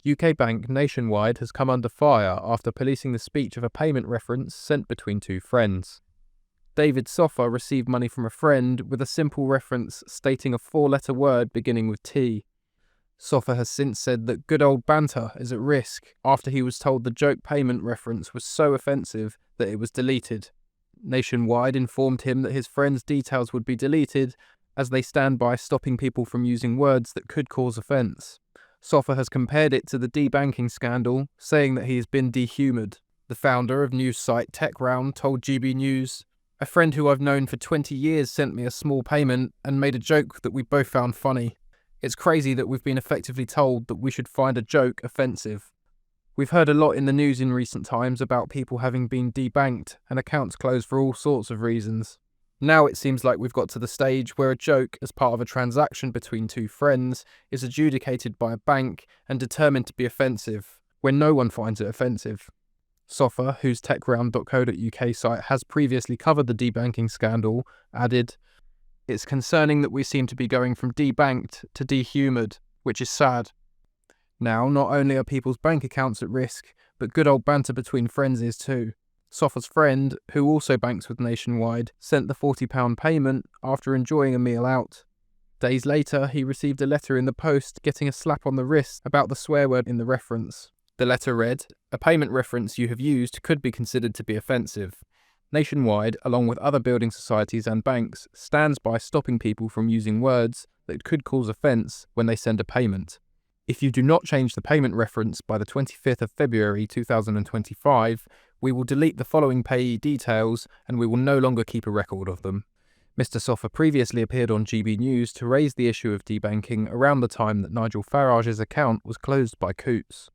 UK bank Nationwide has come under fire after policing the speech of a payment reference sent between two friends. David Soffer received money from a friend with a simple reference stating a 4-letter word beginning with T. Soffer has since said that good old banter is at risk after he was told the joke payment reference was so offensive that it was deleted. Nationwide informed him that his friend's details would be deleted as they stand by stopping people from using words that could cause offence. Soffer has compared it to the debanking scandal, saying that he has been dehumoured. The founder of news site TechRound told GB News, "A friend who I've known for 20 years sent me a small payment and made a joke that we both found funny. It's crazy that we've been effectively told that we should find a joke offensive. We've heard a lot in the news in recent times about people having been debanked and accounts closed for all sorts of reasons. Now it seems like we've got to the stage where a joke as part of a transaction between two friends is adjudicated by a bank and determined to be offensive, when no one finds it offensive." Soffer, whose techround.co.uk site has previously covered the debanking scandal, added, "It's concerning that we seem to be going from debanked to dehumoured, which is sad. Now, not only are people's bank accounts at risk, but good old banter between friends is too." Soffer's friend, who also banks with Nationwide, sent the £40 payment after enjoying a meal out. Days later, he received a letter in the post getting a slap on the wrist about the swear word in the reference. The letter read, "A payment reference you have used could be considered to be offensive. Nationwide, along with other building societies and banks, stands by stopping people from using words that could cause offence when they send a payment. If you do not change the payment reference by the 25th of February 2025, we will delete the following payee details and we will no longer keep a record of them." Mr. Soffer previously appeared on GB News to raise the issue of debanking around the time that Nigel Farage's account was closed by Coutts.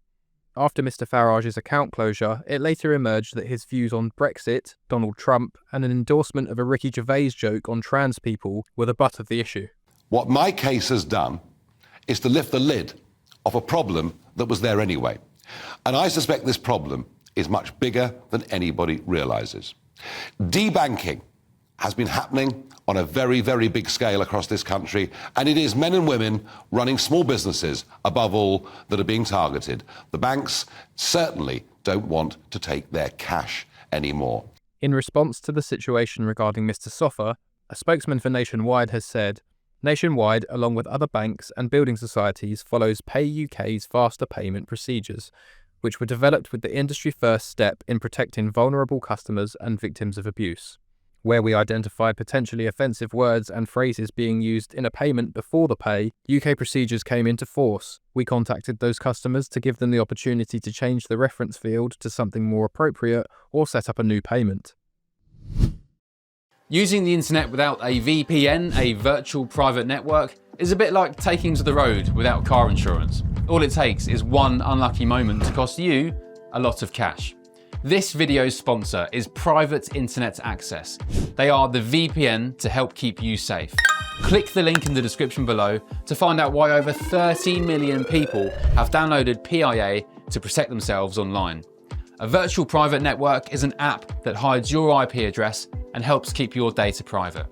After Mr. Farage's account closure, it later emerged that his views on Brexit, Donald Trump, and an endorsement of a Ricky Gervais joke on trans people were the butt of the issue. What my case has done is to lift the lid off a problem that was there anyway. And I suspect this problem is much bigger than anybody realises. Debanking has been happening on a very, very big scale across this country, and it is men and women running small businesses, above all, that are being targeted. The banks certainly don't want to take their cash anymore. In response to the situation regarding Mr. Soffer, a spokesman for Nationwide has said, "Nationwide, along with other banks and building societies, follows Pay UK's faster payment procedures, which were developed with the industry-first step in protecting vulnerable customers and victims of abuse. Where we identified potentially offensive words and phrases being used in a payment before the pay, UK procedures came into force. We contacted those customers to give them the opportunity to change the reference field to something more appropriate or set up a new payment." Using the internet without a VPN, a virtual private network, is a bit like taking to the road without car insurance. All it takes is one unlucky moment to cost you a lot of cash. This video's sponsor is Private Internet Access. They are the VPN to help keep you safe. Click the link in the description below to find out why over 30 million people have downloaded PIA to protect themselves online. A virtual private network is an app that hides your IP address and helps keep your data private.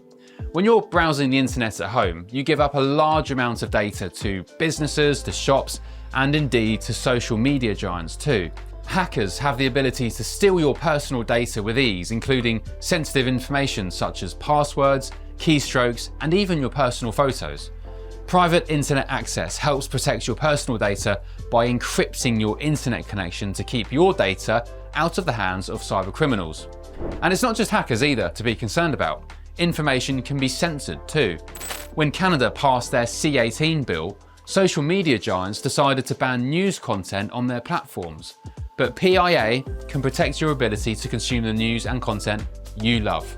When you're browsing the internet at home, you give up a large amount of data to businesses, to shops, and indeed to social media giants too. Hackers have the ability to steal your personal data with ease, including sensitive information such as passwords, keystrokes, and even your personal photos. Private Internet Access helps protect your personal data by encrypting your internet connection to keep your data out of the hands of cyber criminals. And it's not just hackers either to be concerned about. Information can be censored too. When Canada passed their C18 bill, social media giants decided to ban news content on their platforms. But PIA can protect your ability to consume the news and content you love.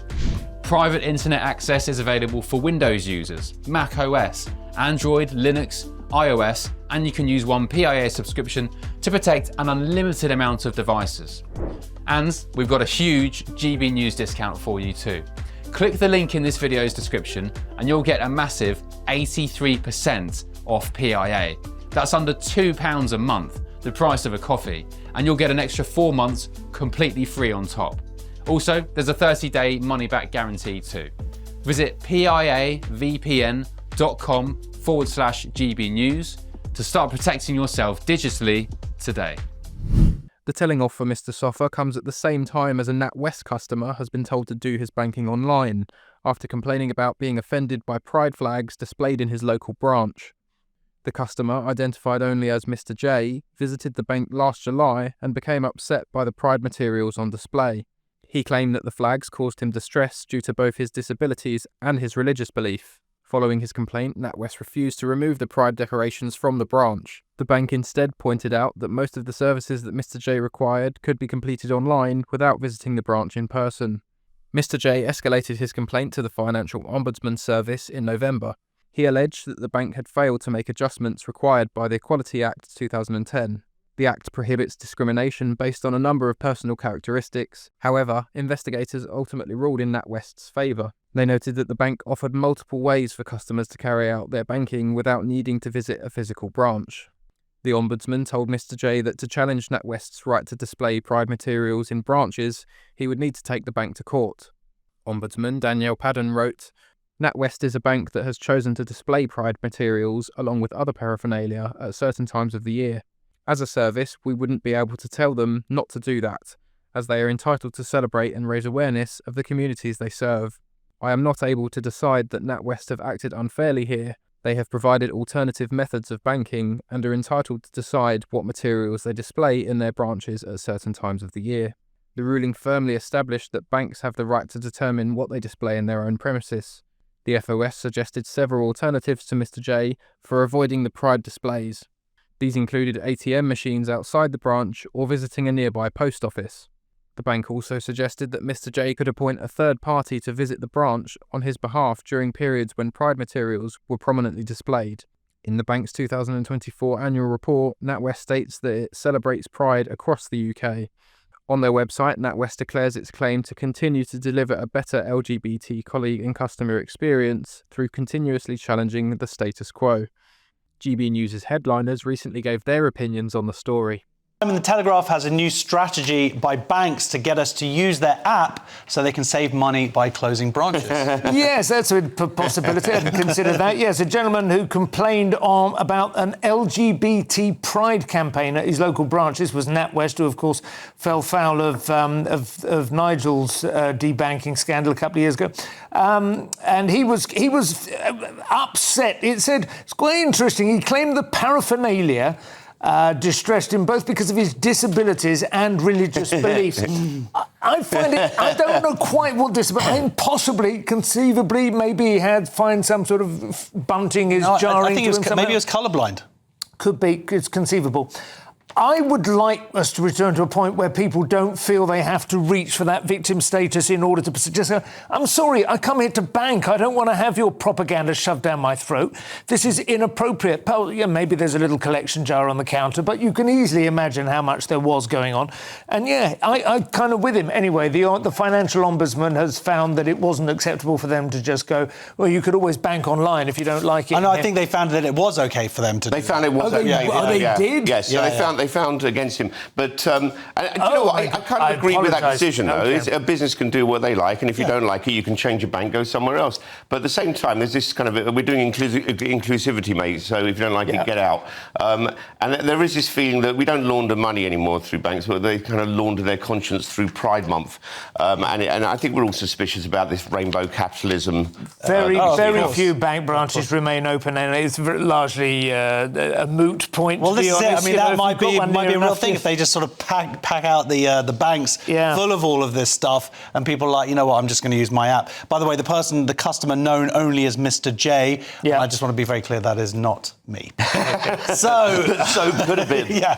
Private Internet Access is available for Windows users, Mac OS, Android, Linux, iOS, and you can use one PIA subscription to protect an unlimited amount of devices. And we've got a huge GB News discount for you too. Click the link in this video's description and you'll get a massive 83% off PIA. That's under £2 a month, the price of a coffee, and you'll get an extra 4 months completely free on top. Also, there's a 30-day money-back guarantee too. Visit piavpn.com/GB News to start protecting yourself digitally today. The telling off for Mr. Soffer comes at the same time as a NatWest customer has been told to do his banking online after complaining about being offended by pride flags displayed in his local branch. The customer, identified only as Mr. J, visited the bank last July and became upset by the pride materials on display. He claimed that the flags caused him distress due to both his disabilities and his religious belief. Following his complaint, NatWest refused to remove the pride decorations from the branch. The bank instead pointed out that most of the services that Mr. J required could be completed online without visiting the branch in person. Mr. J escalated his complaint to the Financial Ombudsman Service in November. He alleged that the bank had failed to make adjustments required by the Equality Act 2010. The Act prohibits discrimination based on a number of personal characteristics. However, investigators ultimately ruled in NatWest's favour. They noted that the bank offered multiple ways for customers to carry out their banking without needing to visit a physical branch. The Ombudsman told Mr. J that to challenge NatWest's right to display pride materials in branches, he would need to take the bank to court. Ombudsman Danielle Padden wrote, "NatWest is a bank that has chosen to display pride materials along with other paraphernalia at certain times of the year. As a service, we wouldn't be able to tell them not to do that, as they are entitled to celebrate and raise awareness of the communities they serve. I am not able to decide that NatWest have acted unfairly here. They have provided alternative methods of banking and are entitled to decide what materials they display in their branches at certain times of the year." The ruling firmly established that banks have the right to determine what they display in their own premises. The FOS suggested several alternatives to Mr. J for avoiding the pride displays. These included ATM machines outside the branch or visiting a nearby post office. The bank also suggested that Mr. J could appoint a third party to visit the branch on his behalf during periods when pride materials were prominently displayed. In the bank's 2024 annual report, NatWest states that it celebrates pride across the UK. On their website, NatWest declares its claim to continue to deliver a better LGBT colleague and customer experience through continuously challenging the status quo. GB News' headliners recently gave their opinions on the story. The Telegraph has a new strategy by banks to get us to use their app so they can save money by closing branches. Yes, that's a possibility. I can consider that. Yes, a gentleman who complained about an LGBT pride campaign at his local branch. This was NatWest, who, of course, fell foul of Nigel's debanking scandal a couple of years ago. And he was upset. It said, it's quite interesting, he claimed the paraphernalia distressed him both because of his disabilities and religious beliefs. I find it, I don't know quite what disability, I mean, possibly, conceivably, maybe he had find some sort of bunting is jarring. I think maybe he was colourblind. Could be, it's conceivable. I would like us to return to a point where people don't feel they have to reach for that victim status in order to just go, I'm sorry, I come here to bank. I don't want to have your propaganda shoved down my throat. This is inappropriate. Yeah, maybe there's a little collection jar on the counter, but you can easily imagine how much there was going on. And yeah, I kind of with him. Anyway, the Financial Ombudsman has found that it wasn't acceptable for them to just go, well, you could always bank online if you don't like it. I think they found that it was OK for them to do that. They found it was OK. They did? Yes, so they found against him. But do you know what? I kind of agree with that decision, though. Okay. A business can do what they like, and if you don't like it, you can change your bank, go somewhere else. But at the same time, there's this kind of... we're doing inclusivity, mate, so if you don't like it, get out. And there is this feeling that we don't launder money anymore through banks, but they kind of launder their conscience through Pride Month. And I think we're all suspicious about this rainbow capitalism. Very few bank branches remain open, and it's largely a moot point. Well, to be this is honest. it. I mean, that might be a real thing if they just sort of pack out the banks full of all of this stuff, and people are like, you know what, I'm just going to use my app. By the way, the customer known only as Mr. J. I just want to be very clear, that is not me. So could have been. Yeah.